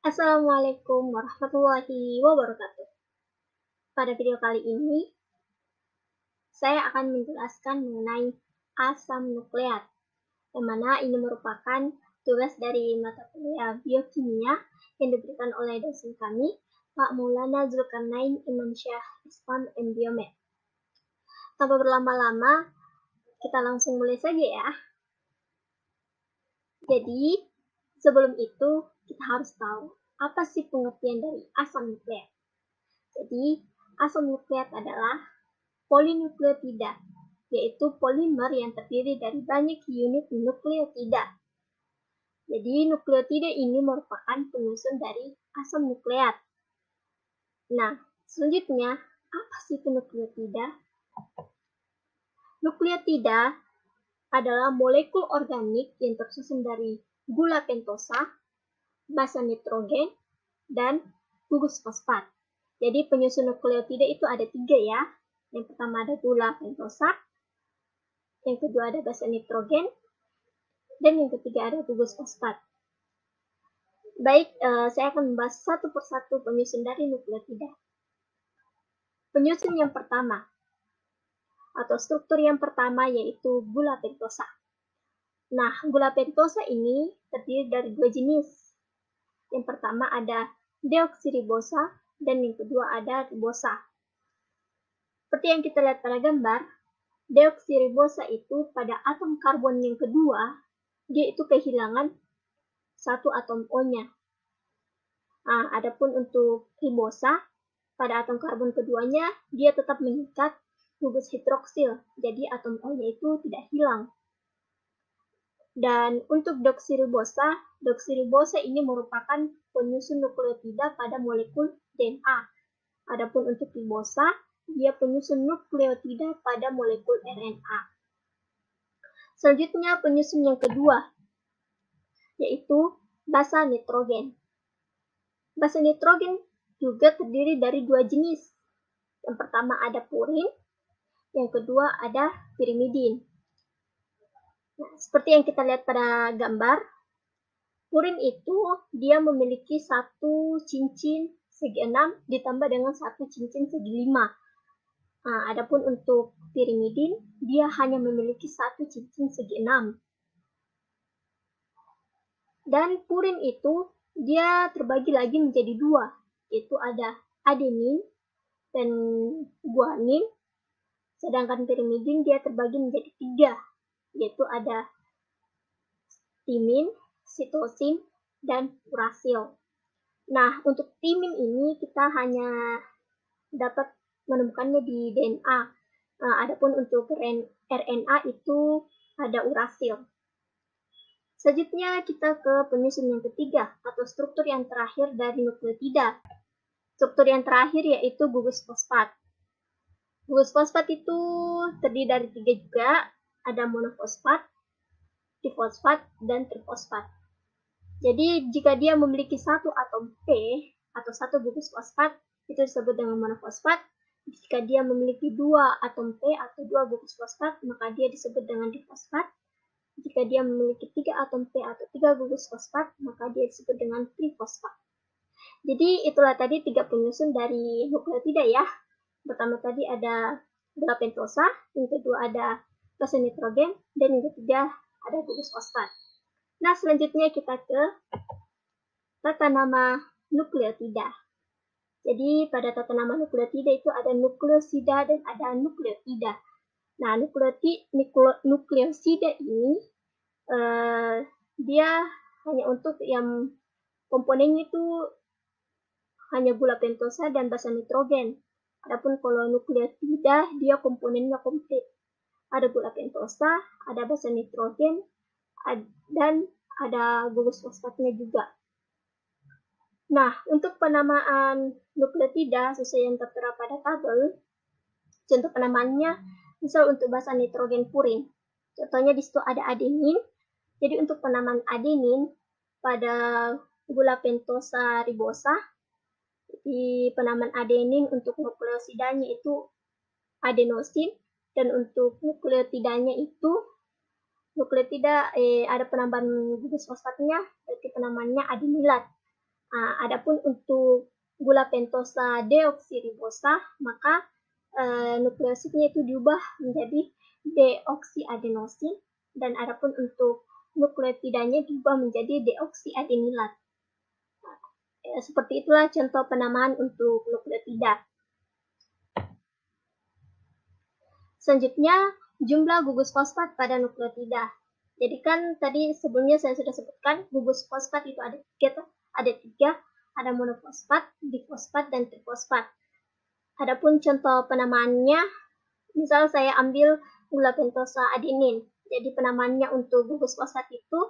Assalamualaikum warahmatullahi wabarakatuh. Pada video kali ini, saya akan menjelaskan mengenai asam nukleat, yang mana ini merupakan tugas dari mata kuliah biokimia yang diberikan oleh dosen kami, Pak Maulana Zulkarnain Imam Syah Islam and Biomed. Tanpa berlama-lama, kita langsung mulai saja ya. Jadi, sebelum itu kita harus tahu apa sih pengertian dari asam nukleat. Jadi, asam nukleat adalah polinukleotida, yaitu polimer yang terdiri dari banyak unit nukleotida. Jadi, nukleotida ini merupakan penyusun dari asam nukleat. Nah, selanjutnya, apa sih itu nukleotida? Nukleotida adalah molekul organik yang tersusun dari gula pentosa, basa nitrogen, dan gugus fosfat. Jadi penyusun nukleotida itu ada 3 ya. Yang pertama ada gula pentosa, yang kedua ada basa nitrogen, dan yang ketiga ada gugus fosfat. Baik, saya akan membahas satu persatu penyusun dari nukleotida. Penyusun yang pertama, atau struktur yang pertama yaitu gula pentosa. Nah, gula pentosa ini terdiri dari 2 jenis. Yang pertama ada deoksiribosa dan yang kedua ada ribosa. Seperti yang kita lihat pada gambar, deoksiribosa itu pada atom karbon yang kedua, dia itu kehilangan satu atom O-nya. Nah, adapun untuk ribosa, pada atom karbon keduanya, dia tetap mengikat gugus hidroksil, jadi atom O-nya itu tidak hilang. Dan untuk deoksiribosa ini merupakan penyusun nukleotida pada molekul DNA. Adapun untuk ribosa, dia penyusun nukleotida pada molekul RNA. Selanjutnya penyusun yang kedua, yaitu basa nitrogen. Basa nitrogen juga terdiri dari 2 jenis. Yang pertama ada purin, yang kedua ada pirimidin. Nah, seperti yang kita lihat pada gambar, purin itu dia memiliki satu cincin segi 6 ditambah dengan satu cincin segi 5. Nah, adapun untuk pirimidin, dia hanya memiliki satu cincin segi 6. Dan purin itu dia terbagi lagi menjadi 2, yaitu ada adenin dan guanin, sedangkan pirimidin dia terbagi menjadi 3, yaitu ada timin, sitosin, dan urasil. Nah, untuk timin ini kita hanya dapat menemukannya di DNA. Nah, adapun untuk RNA itu ada urasil. Selanjutnya kita ke penyusun yang ketiga, atau struktur yang terakhir dari nukleotida. Struktur yang terakhir yaitu gugus fosfat. Gugus fosfat itu terdiri dari 3 juga, ada monofosfat, difosfat, dan trifosfat. Jadi jika dia memiliki satu atom P atau satu gugus fosfat, itu disebut dengan monofosfat. Jika dia memiliki 2 atom P atau 2 gugus fosfat, maka dia disebut dengan difosfat. Jika dia memiliki 3 atom P atau 3 gugus fosfat, maka dia disebut dengan trifosfat. Jadi itulah tadi 3 penyusun dari nukleotida ya. Pertama tadi ada gula pentosa, yang kedua ada basa nitrogen, dan yang ketiga ada gugus fosfat. Nah, selanjutnya kita ke tata nama nukleotida. Jadi pada tata nama nukleotida itu ada nukleosida dan ada nukleotida. Nah, nukleosida ini dia hanya untuk yang komponennya itu hanya gula pentosa dan basa nitrogen. Adapun kalau nukleotida dia komponennya komplit. Ada gula pentosa, ada basa nitrogen, dan ada gugus fosfatnya juga. Nah, untuk penamaan nukleotida sesuai yang tertera pada tabel, contoh penamaannya misal untuk basa nitrogen purin. Contohnya di situ ada adenin. Jadi untuk penamaan adenin pada gula pentosa ribosa, di penamaan adenin untuk nukleosidanya itu adenosin, dan untuk nukleotidanya itu nukleotida ada penambahan gugus fosfatnya, berarti penamaannya adenilat. Adapun untuk gula pentosa deoksiribosa, maka nukleosidnya itu diubah menjadi deoksiadenosin, dan adapun untuk nukleotidanya diubah menjadi deoksiadenilat. Seperti itulah contoh penamaan untuk nukleotida. Selanjutnya, jumlah gugus fosfat pada nukleotida. Jadi kan tadi sebelumnya saya sudah sebutkan gugus fosfat itu ada tiga, ada monofosfat, difosfat, dan trifosfat. Adapun contoh penamaannya, misal saya ambil gula pentosa adenin. Jadi penamaannya untuk gugus fosfat itu,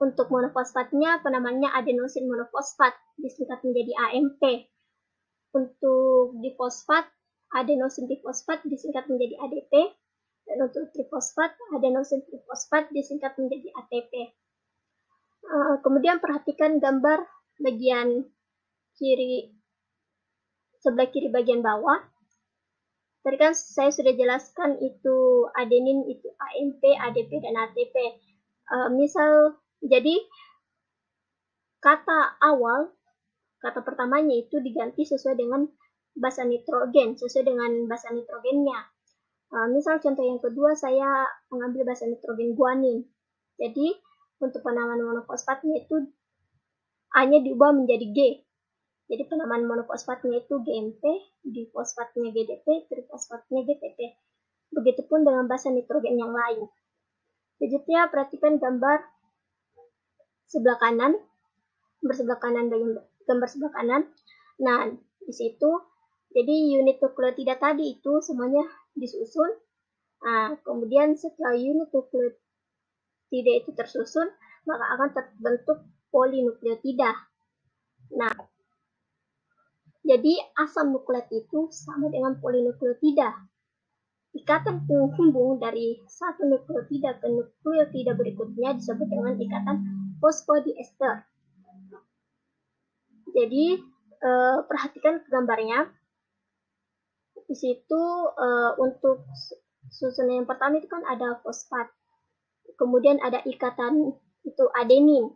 untuk monofosfatnya penamaannya adenosin monofosfat, disingkat menjadi AMP. Untuk difosfat, adenosin difosfat disingkat menjadi ADP, dan untuk trifosfat, adenosin trifosfat disingkat menjadi ATP. Kemudian perhatikan gambar bagian kiri, sebelah kiri bagian bawah. Tadi kan saya sudah jelaskan itu adenin itu AMP, ADP, dan ATP. Jadi kata awal, kata pertamanya itu diganti sesuai dengan basa nitrogen, sesuai dengan basa nitrogennya. Misal contoh yang kedua, saya mengambil basa nitrogen guanin. Jadi untuk penamaan monofosfatnya itu A-nya diubah menjadi G. Jadi penamaan monofosfatnya itu GMP, difosfatnya GDP, trifosfatnya GTP. Begitupun dengan basa nitrogen yang lain. Selanjutnya perhatikan gambar sebelah kanan, gambar sebelah kanan. Nah, di situ jadi unit nukleotida tadi itu semuanya disusun. Kemudian setelah unit nukleotida itu tersusun, maka akan terbentuk polinukleotida. Nah, jadi asam nukleat itu sama dengan polinukleotida. Ikatan penghubung dari satu nukleotida ke nukleotida berikutnya disebut dengan ikatan fosfodiester. Jadi perhatikan gambarnya. Di situ untuk susunan yang pertama itu kan ada fosfat. Kemudian ada ikatan itu adenin.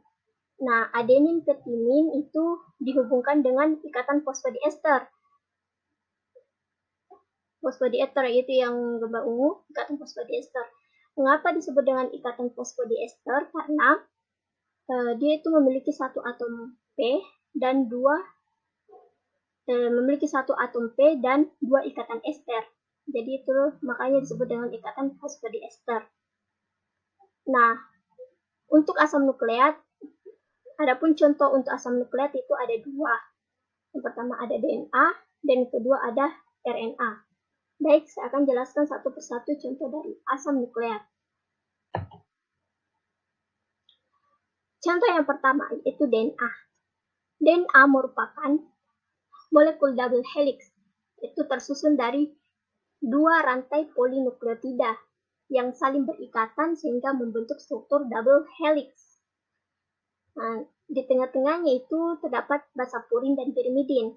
Nah, adenin ke timin itu dihubungkan dengan ikatan fosfodiester. Fosfodiester itu yang gambar ungu, ikatan fosfodiester. Mengapa disebut dengan ikatan fosfodiester? Karena dia itu memiliki satu atom P dan dua ikatan ester. Jadi itu makanya disebut dengan ikatan fosfodiester. Nah, untuk asam nukleat, adapun contoh untuk asam nukleat itu ada dua. Yang pertama ada DNA, dan yang kedua ada RNA. Baik, saya akan jelaskan satu persatu contoh dari asam nukleat. Contoh yang pertama itu DNA. DNA merupakan molekul double helix. Itu tersusun dari dua rantai polinukleotida yang saling berikatan sehingga membentuk struktur double helix. Nah, di tengah-tengahnya itu terdapat basa purin dan pirimidin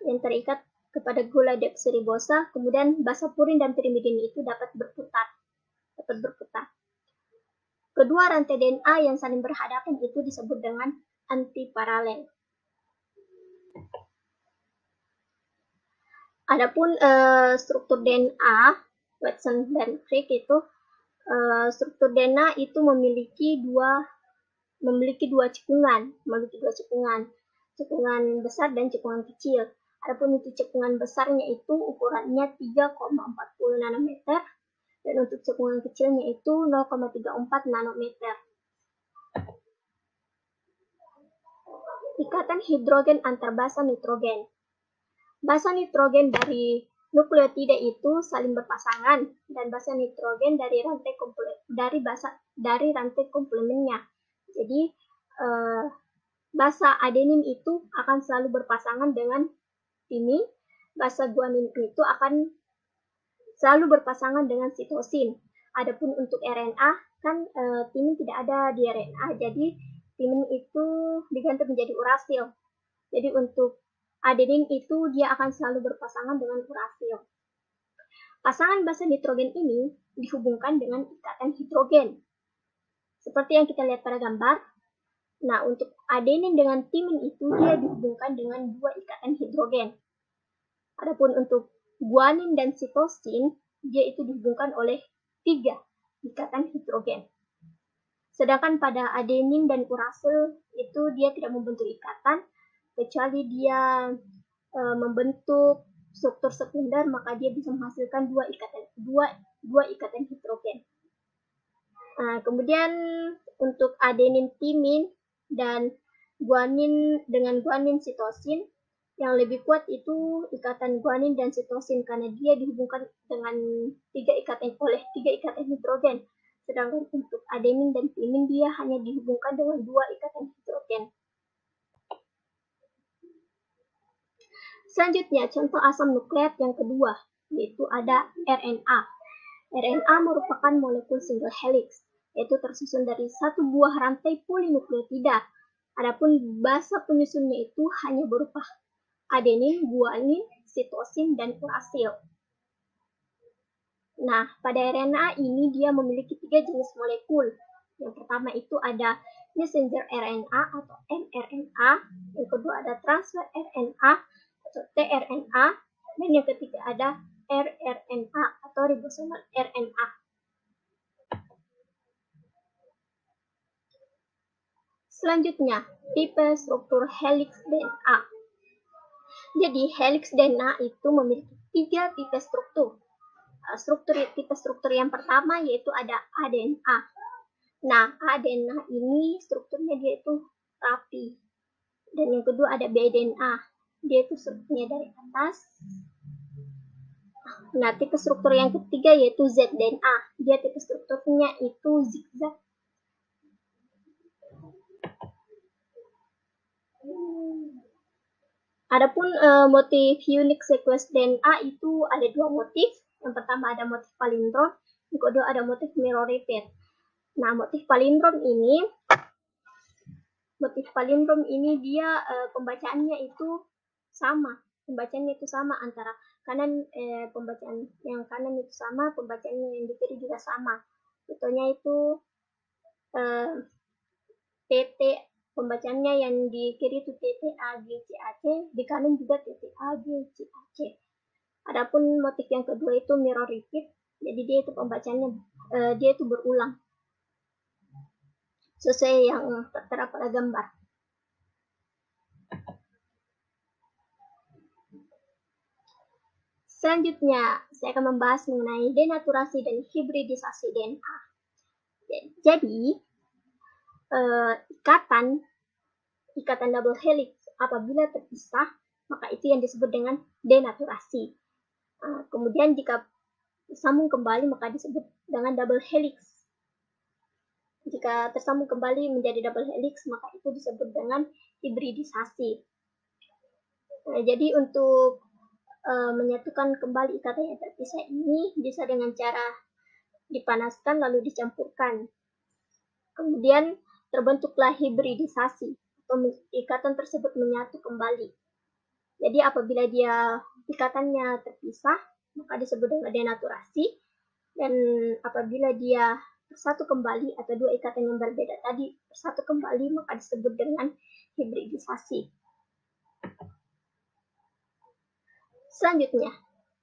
yang terikat kepada gula deoksiribosa. Kemudian basa purin dan pirimidin itu dapat berputar. Kedua rantai DNA yang saling berhadapan itu disebut dengan antiparalel. Adapun struktur DNA, Watson dan Crick itu struktur DNA itu memiliki dua cekungan, cekungan besar dan cekungan kecil. Adapun itu cekungan besarnya itu ukurannya 3,40 nanometer, dan untuk cekungan kecilnya itu 0,34 nanometer. Ikatan hidrogen antar basa nitrogen. Basa nitrogen dari nukleotida itu saling berpasangan, dan basa nitrogen dari rantai komplemennya. Jadi basa adenin itu akan selalu berpasangan dengan timin, basa guanin itu akan selalu berpasangan dengan sitosin. Adapun untuk RNA kan timin tidak ada di RNA, jadi timin itu diganti menjadi urasil. Jadi untuk adenin itu dia akan selalu berpasangan dengan urasil. Pasangan basa nitrogen ini dihubungkan dengan ikatan hidrogen. Seperti yang kita lihat pada gambar, Nah, untuk adenin dengan timin itu dia dihubungkan dengan 2 ikatan hidrogen. Adapun untuk guanin dan sitosin, dia itu dihubungkan oleh 3 ikatan hidrogen. Sedangkan pada adenin dan urasil itu dia tidak membentuk ikatan, kecuali dia membentuk struktur sekunder, maka dia bisa menghasilkan 2 ikatan hidrogen. Kemudian untuk adenin timin dan guanin dengan guanin sitosin, yang lebih kuat itu ikatan guanin dan sitosin karena dia dihubungkan dengan 3 ikatan hidrogen. Sedangkan untuk adenin dan timin dia hanya dihubungkan dengan 2 ikatan hidrogen. Selanjutnya, contoh asam nukleat yang kedua, yaitu ada RNA. RNA merupakan molekul single helix, yaitu tersusun dari 1 buah rantai polinukleotida. Adapun basa penyusunnya itu hanya berupa adenin, guanin, sitosin, dan urasil. Nah, pada RNA ini dia memiliki 3 jenis molekul. Yang pertama itu ada messenger RNA atau mRNA, yang kedua ada transfer RNA atau tRNA, dan yang ketiga ada rRNA atau ribosomal RNA. Selanjutnya, tipe struktur helix DNA. Jadi, helix DNA itu memiliki 3 tipe struktur. Tipe struktur yang pertama yaitu ada ADNA. Nah, ADNA ini strukturnya dia itu rapi. Dan yang kedua ada BDNA. Dia itu strukturnya dari atas. Nah, tipe struktur yang ketiga yaitu ZDNA. Dia tipe strukturnya itu zigzag. Adapun motif unique sequence DNA itu ada 2 motif. Yang pertama ada motif palindrom, yang kedua ada motif mirror repeat. Nah, motif palindrom ini dia pembacaannya itu sama. Pembacaannya itu sama antara kanan pembacaan yang kanan itu sama, pembacaannya yang di kiri juga sama. Contohnya itu TT, pembacaannya yang di kiri itu TTAGCAC, di kanan juga TTAGCAC. Adapun motif yang kedua itu mirror repeat, jadi dia itu pembacaannya dia itu berulang sesuai yang tertera pada gambar. Selanjutnya, saya akan membahas mengenai denaturasi dan hibridisasi DNA. Jadi, ikatan double helix apabila terpisah, maka itu yang disebut dengan denaturasi. Kemudian jika tersambung kembali, maka disebut dengan double helix. Jika tersambung kembali menjadi double helix, maka itu disebut dengan hibridisasi. Jadi untuk menyatukan kembali ikatan yang terpisah ini bisa dengan cara dipanaskan lalu dicampurkan. Kemudian terbentuklah hibridisasi atau ikatan tersebut menyatu kembali. Jadi apabila dia ikatannya terpisah, maka disebut dengan denaturasi, dan apabila dia bersatu kembali atau 2 ikatan yang berbeda tadi bersatu kembali, maka disebut dengan hibridisasi. Selanjutnya,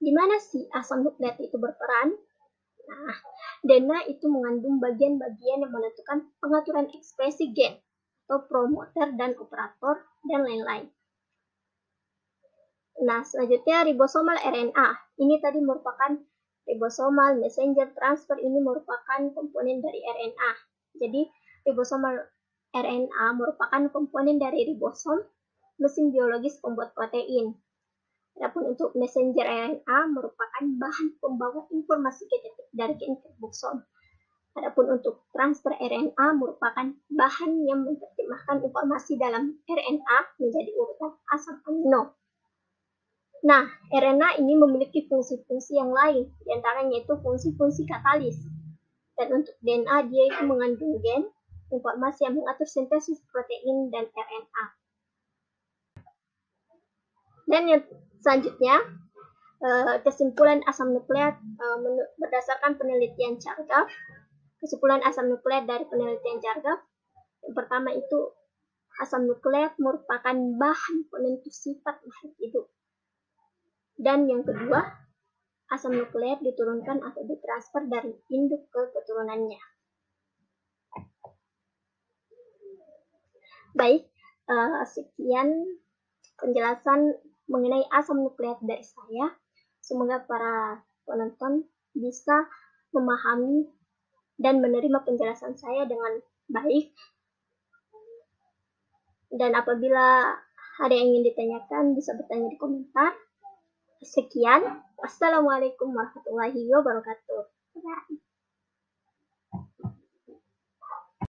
di mana sih asam nukleat itu berperan? Nah, DNA itu mengandung bagian-bagian yang menentukan pengaturan ekspresi gen atau promoter dan operator dan lain-lain. Nah, selanjutnya ribosomal RNA. Ini tadi merupakan ribosomal messenger transfer, ini merupakan komponen dari RNA. Jadi, ribosomal RNA merupakan komponen dari ribosom, mesin biologis pembuat protein. Adapun untuk messenger RNA merupakan bahan pembawa informasi genetik dari gen ribosom. Adapun untuk transfer RNA merupakan bahan yang menerjemahkan informasi dalam RNA menjadi urutan asam amino. Nah, RNA ini memiliki fungsi-fungsi yang lain, diantaranya itu fungsi-fungsi katalis. Dan untuk DNA dia itu mengandung gen, informasi yang mengatur sintesis protein dan RNA. Dan yang selanjutnya, kesimpulan asam nukleat berdasarkan penelitian Chargaff. Kesimpulan asam nukleat dari penelitian Chargaff, yang pertama itu asam nukleat merupakan bahan penentu sifat makhluk hidup. Dan yang kedua, asam nukleat diturunkan atau ditransfer dari induk ke keturunannya. Baik, sekian penjelasan mengenai asam nukleat dari saya. Semoga para penonton bisa memahami dan menerima penjelasan saya dengan baik. Dan apabila ada yang ingin ditanyakan, bisa bertanya di komentar. Sekian, wassalamualaikum warahmatullahi wabarakatuh. Bye.